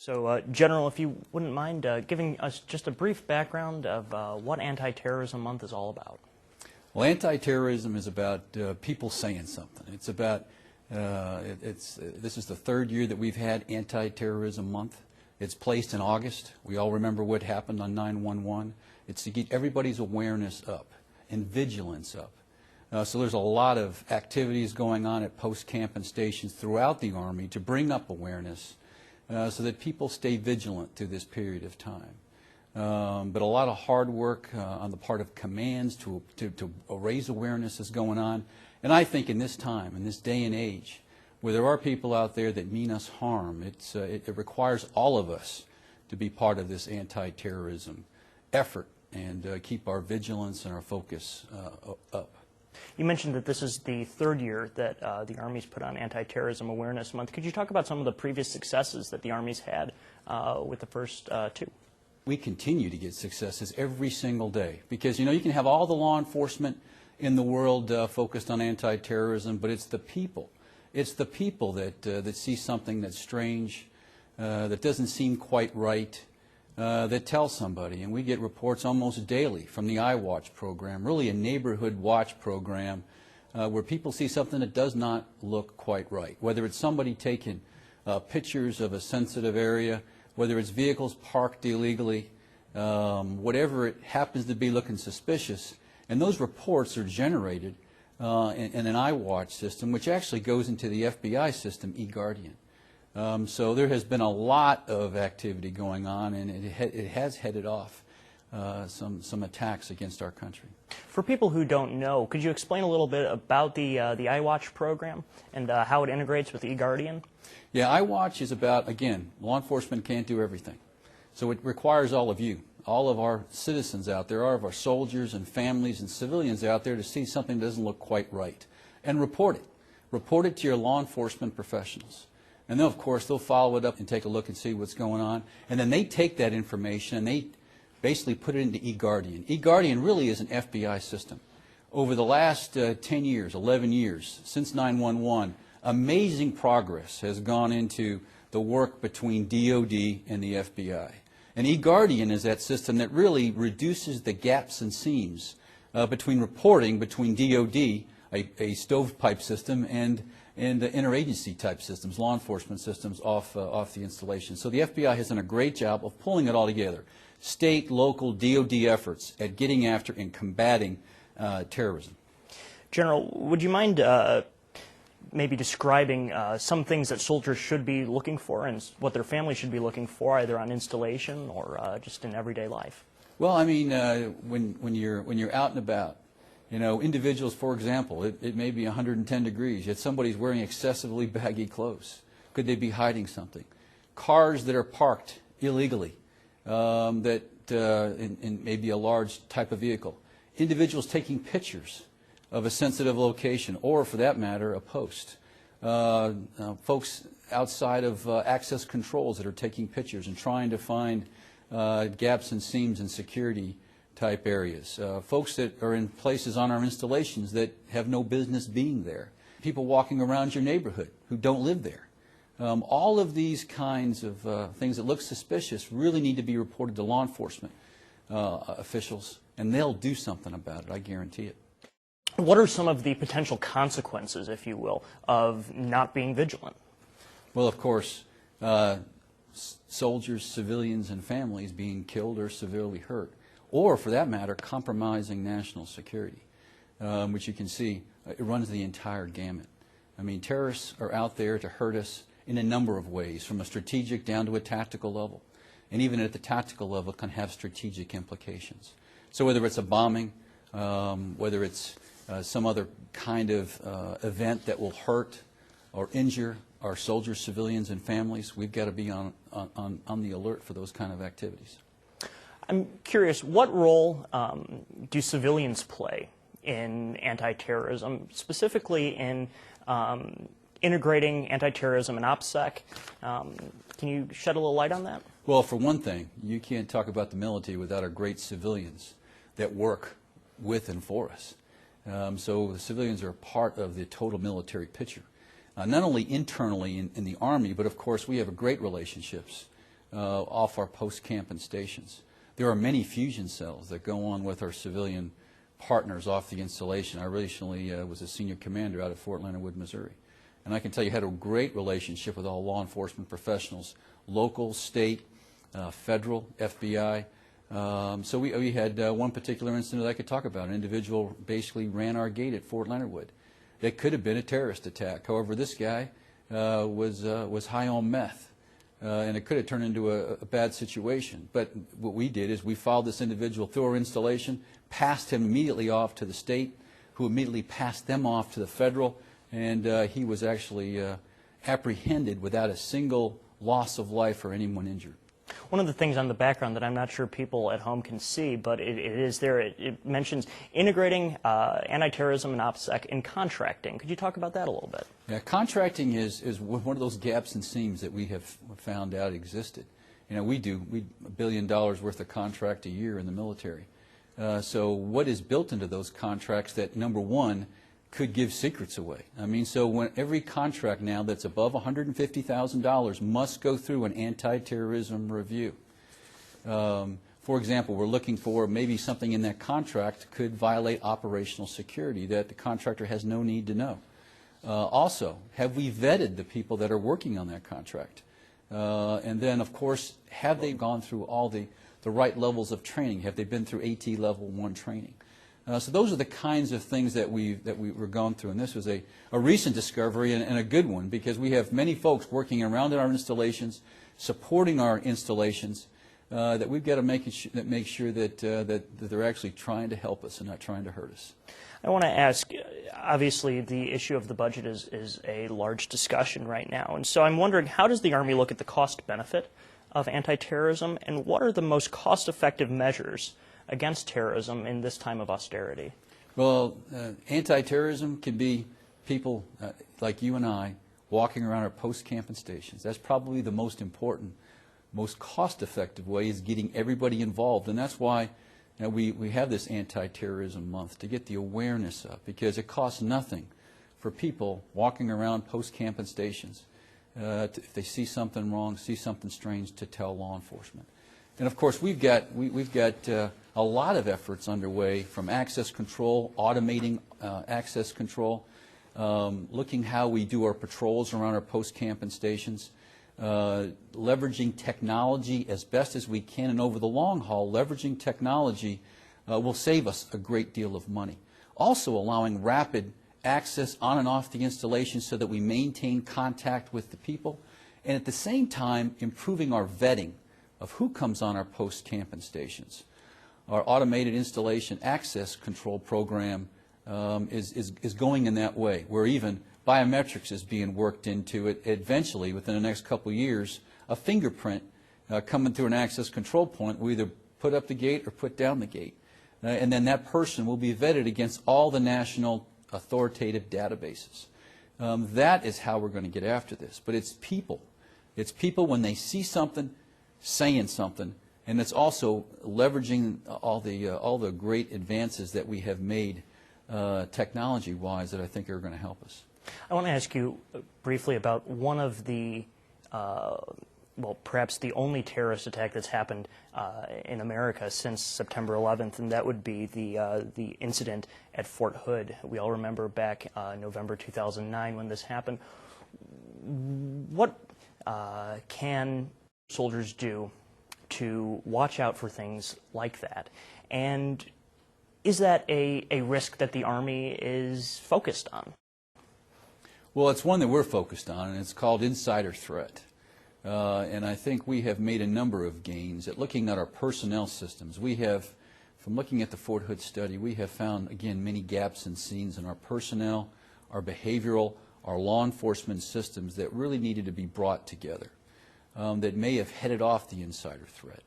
So, General, if you wouldn't mind giving us just a brief background of what Anti-Terrorism Month is all about. Well, anti-terrorism is about people saying something. It's about, this is the third year that we've had Anti-Terrorism Month. It's placed in August. We all remember what happened on 9/11. It's to get everybody's awareness up and vigilance up. So there's a lot of activities going on at post camp and stations throughout the Army to bring up awareness so that people stay vigilant through this period of time. But a lot of hard work on the part of commands to raise awareness is going on. And I think in this time, in this day and age, where there are people out there that mean us harm, it requires all of us to be part of this anti-terrorism effort and keep our vigilance and our focus up. You mentioned that this is the third year that the Army's put on Anti-Terrorism Awareness Month. Could you talk about some of the previous successes that the Army's had with the first two? We continue to get successes every single day because, you know, you can have all the law enforcement in the world focused on anti-terrorism, but it's the people. It's the people that see something that's strange, that doesn't seem quite right, that tell somebody. And we get reports almost daily from the iWatch program, really a neighborhood watch program where people see something that does not look quite right, whether it's somebody taking pictures of a sensitive area, whether it's vehicles parked illegally, whatever it happens to be looking suspicious. And those reports are generated in an iWatch system, which actually goes into the FBI system, eGuardian. So there has been a lot of activity going on, and it has headed off some attacks against our country. For people who don't know, could you explain a little bit about the iWatch program and how it integrates with eGuardian? Yeah, iWatch is about, again, law enforcement can't do everything. So it requires all of you, all of our citizens out there, all of our soldiers and families and civilians out there to see something that doesn't look quite right and report it. Report it to your law enforcement professionals. And then, of course, they'll follow it up and take a look and see what's going on. And then they take that information and they basically put it into eGuardian. eGuardian really is an FBI system. Over the last 10 years, 11 years, since 9/11, amazing progress has gone into the work between DOD and the FBI. And eGuardian is that system that really reduces the gaps and seams between reporting between DOD, a stovepipe system, and interagency type systems, law enforcement systems off the installation. So the FBI has done a great job of pulling it all together. State, local, DOD efforts at getting after and combating terrorism. General, would you mind maybe describing some things that soldiers should be looking for and what their families should be looking for, either on installation or just in everyday life? Well, I mean, when you're out and about, you know, individuals, for example, it may be 110 degrees, yet somebody's wearing excessively baggy clothes. Could they be hiding something? Cars that are parked illegally, in maybe a large type of vehicle. Individuals taking pictures of a sensitive location, or for that matter, a post. Folks outside of access controls that are taking pictures and trying to find gaps and seams in security type areas. Folks that are in places on our installations that have no business being there. People walking around your neighborhood who don't live there. All of these kinds of things that look suspicious really need to be reported to law enforcement officials, and they'll do something about it, I guarantee it. What are some of the potential consequences, if you will, of not being vigilant? Well, of course, soldiers, civilians, and families being killed or severely hurt, or, for that matter, compromising national security, which you can see, it runs the entire gamut. I mean, terrorists are out there to hurt us in a number of ways, from a strategic down to a tactical level. And even at the tactical level, it can have strategic implications. So whether it's a bombing, whether it's some other kind of event that will hurt or injure our soldiers, civilians, and families, we've got to be on the alert for those kind of activities. I'm curious, what role do civilians play in anti-terrorism, specifically in integrating anti-terrorism and Opsec? Can you shed a little light on that? Well, for one thing, you can't talk about the military without our great civilians that work with and for us. So the civilians are part of the total military picture, not only internally in the Army, but of course we have great relationships off our post-camp and stations. There are many fusion cells that go on with our civilian partners off the installation. I recently was a senior commander out of Fort Leonard Wood, Missouri. And I can tell you, I had a great relationship with all law enforcement professionals, local, state, federal, FBI. So we had one particular incident that I could talk about. An individual basically ran our gate at Fort Leonard Wood. It could have been a terrorist attack. However, this guy was high on meth, and it could have turned into a bad situation. But what we did is we followed this individual through our installation, passed him immediately off to the state, who immediately passed them off to the federal, and he was actually apprehended without a single loss of life or anyone injured. One of the things on the background that I'm not sure people at home can see, but it is there, it mentions integrating anti-terrorism and Opsec in contracting. Could you talk about that a little bit? Yeah, contracting is one of those gaps and seams that we have found out existed. You know, we do $1 billion worth of contract a year in the military. So what is built into those contracts that, number one, could give secrets away? I mean, so when every contract now that's above $150,000 must go through an anti-terrorism review. For example, we're looking for maybe something in that contract could violate operational security that the contractor has no need to know. Also, have we vetted the people that are working on that contract? And then, of course, have they gone through all the right levels of training? Have they been through AT Level 1 training? So those are the kinds of things that we were going through, and this was a recent discovery and a good one, because we have many folks working around our installations, supporting our installations, that we've got to make sure that they're actually trying to help us and not trying to hurt us. I want to ask, obviously the issue of the budget is a large discussion right now, and so I'm wondering, how does the Army look at the cost-benefit of anti-terrorism, and what are the most cost-effective measures against terrorism in this time of austerity? Well, anti-terrorism can be people like you and I walking around our post-camp and stations. That's probably the most important, most cost-effective way, is getting everybody involved. And that's why we have this anti-terrorism month, to get the awareness up, because it costs nothing for people walking around post-camp and stations, if they see something wrong, see something strange, to tell law enforcement. And of course, we've got a lot of efforts underway, from access control, automating access control, looking how we do our patrols around our post-camp and stations, leveraging technology as best as we can, and over the long haul, leveraging technology will save us a great deal of money. Also allowing rapid access on and off the installation so that we maintain contact with the people, and at the same time improving our vetting of who comes on our post-camp and stations. Our automated installation access control program is going in that way, where even biometrics is being worked into it. Eventually, within the next couple of years, a fingerprint coming through an access control point will either put up the gate or put down the gate. And then that person will be vetted against all the national authoritative databases. That is how we're going to get after this. But it's people. It's people, when they see something, saying something, and it's also leveraging all the great advances that we have made technology-wise that I think are going to help us. I want to ask you briefly about one of the, well, perhaps the only terrorist attack that's happened in America since September 11th, and that would be the incident at Fort Hood. We all remember back November 2009 when this happened. What can soldiers do to watch out for things like that? And is that a risk that the Army is focused on? Well, it's one that we're focused on, and it's called insider threat. And I think we have made a number of gains at looking at our personnel systems. We have, from looking at the Fort Hood study, we have found, again, many gaps and seams in our personnel, our behavioral, our law enforcement systems that really needed to be brought together, that may have headed off the insider threat.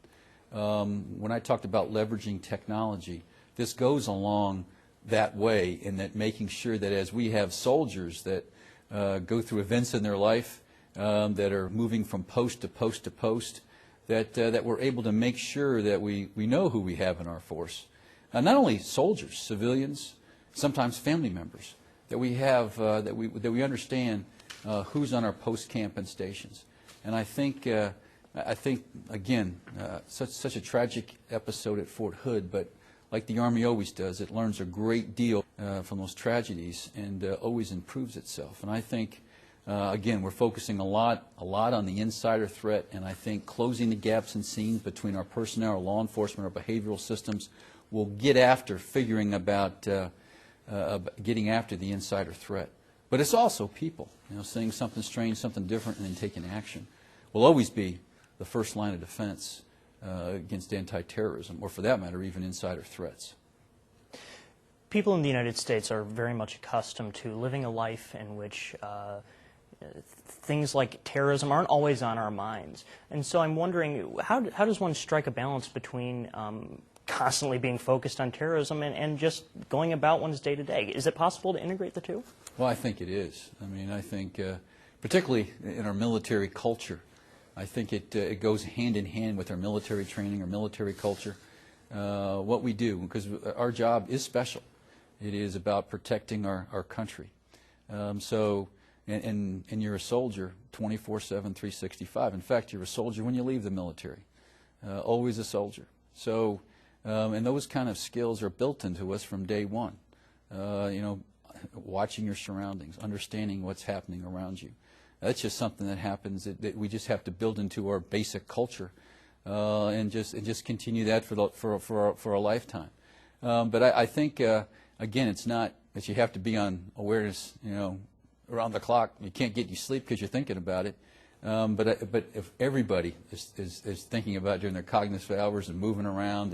When I talked about leveraging technology, this goes along that way, in that making sure that as we have soldiers that go through events in their life that are moving from post to post to post, that we're able to make sure that we know who we have in our force. Not only soldiers, civilians, sometimes family members, that we have, that we understand who's on our post-camp and stations. And I think I think, again, such a tragic episode at Fort Hood, but like the Army always does, it learns a great deal from those tragedies and always improves itself. And I think, again, we're focusing a lot on the insider threat, and I think closing the gaps in scenes between our personnel, our law enforcement, our behavioral systems will get after figuring about getting after the insider threat. But it's also people, saying something strange, something different, and then taking action will always be the first line of defense against anti-terrorism, or for that matter, even insider threats. People in the United States are very much accustomed to living a life in which things like terrorism aren't always on our minds. And so I'm wondering, how does one strike a balance between constantly being focused on terrorism and just going about one's day-to-day? Is it possible to integrate the two? Well, I think it is. I mean, I think particularly in our military culture, I think it goes hand in hand with our military training, our military culture, what we do, because our job is special. It is about protecting our country. And you're a soldier 24/7, 365. In fact, you're a soldier when you leave the military, always a soldier. So, and those kind of skills are built into us from day one. Watching your surroundings, understanding what's happening around you. That's just something that happens that we just have to build into our basic culture, and just continue that for a lifetime. But I think again, it's not that you have to be on awareness, around the clock. You can't get you sleep because you're thinking about it. But if everybody is thinking about it during their cognitive hours and moving around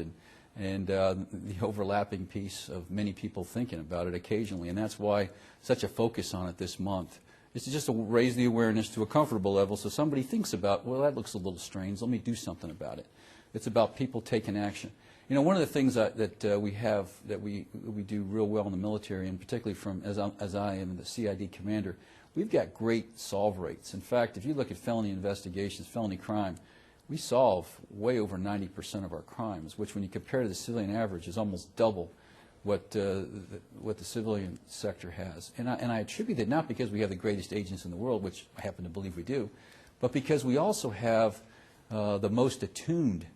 and the overlapping piece of many people thinking about it occasionally, and that's why such a focus on it this month. It's just to raise the awareness to a comfortable level so somebody thinks about, well, that looks a little strange, let me do something about it. It's about people taking action. One of the things that we have, that we do real well in the military, and particularly as I am the CID commander, we've got great solve rates. In fact, if you look at felony investigations, felony crime, we solve way over 90% of our crimes, which when you compare to the civilian average is almost double what the civilian sector has. And I attribute it not because we have the greatest agents in the world, which I happen to believe we do, but because we also have the most attuned,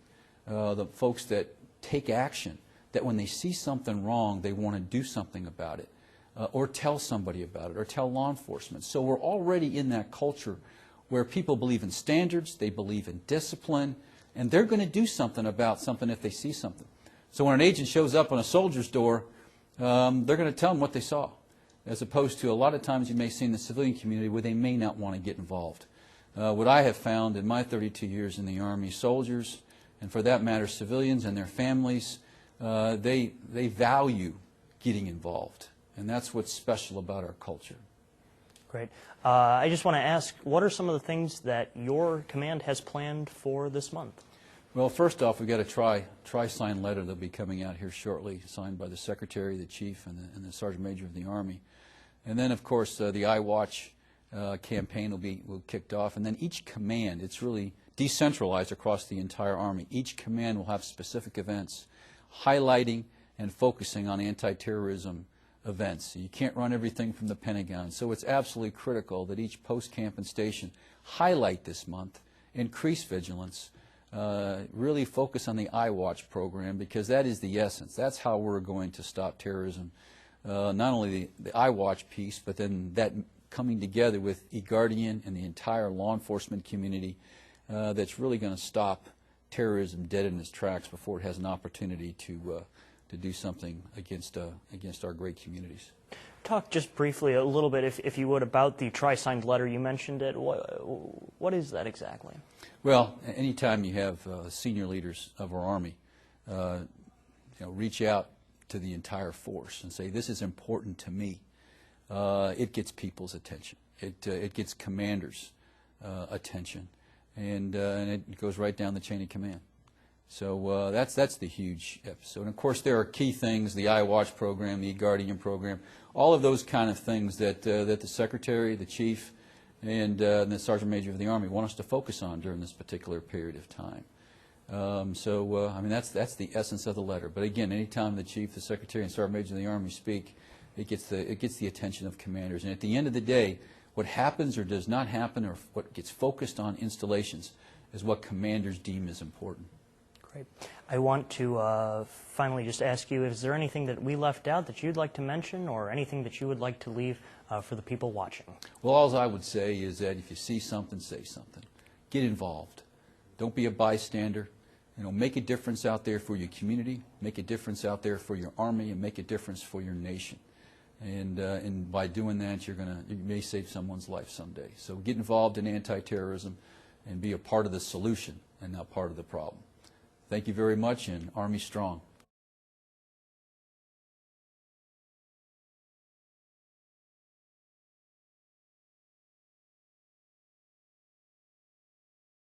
the folks that take action, that when they see something wrong, they want to do something about it, or tell somebody about it, or tell law enforcement. So we're already in that culture where people believe in standards, they believe in discipline, and they're going to do something about something if they see something. So when an agent shows up on a soldier's door, they're going to tell them what they saw, as opposed to a lot of times you may see in the civilian community where they may not want to get involved. What I have found in my 32 years in the Army, soldiers, and for that matter civilians and their families, they value getting involved. And that's what's special about our culture. Great. I just want to ask, what are some of the things that your command has planned for this month? Well, first off, we've got a tri-sign letter that will be coming out here shortly, signed by the Secretary, the Chief, and the Sergeant Major of the Army. And then, of course, the iWatch campaign will be kicked off. And then each command, it's really decentralized across the entire Army. Each command will have specific events highlighting and focusing on anti-terrorism events. You can't run everything from the Pentagon. So it's absolutely critical that each post camp and station highlight this month, increase vigilance, really focus on the iWatch program, because that is the essence. That's how we're going to stop terrorism. Not only the iWatch piece, but then that coming together with eGuardian and the entire law enforcement community that's really going to stop terrorism dead in its tracks before it has an opportunity to do something against our great communities. Talk just briefly a little bit, if you would, about the tri-signed letter. You mentioned it. What is that exactly? Well, anytime you have senior leaders of our Army reach out to the entire force and say, this is important to me, it gets people's attention. It gets commanders' attention, and it goes right down the chain of command. So that's the huge episode. And of course, there are key things: the iWatch program, the eGuardian program, all of those kind of things that the Secretary, the Chief, and the Sergeant Major of the Army want us to focus on during this particular period of time. I mean, that's the essence of the letter. But again, anytime the Chief, the Secretary, and Sergeant Major of the Army speak, it gets the attention of commanders. And at the end of the day, what happens or does not happen, or what gets focused on installations, is what commanders deem as important. Great. I want to finally just ask you, is there anything that we left out that you'd like to mention, or anything that you would like to leave for the people watching? Well, all I would say is that if you see something, say something. Get involved. Don't be a bystander. Make a difference out there for your community, make a difference out there for your army, and make a difference for your nation. And by doing that, you may save someone's life someday. So get involved in anti-terrorism and be a part of the solution and not part of the problem. Thank you very much, and Army strong.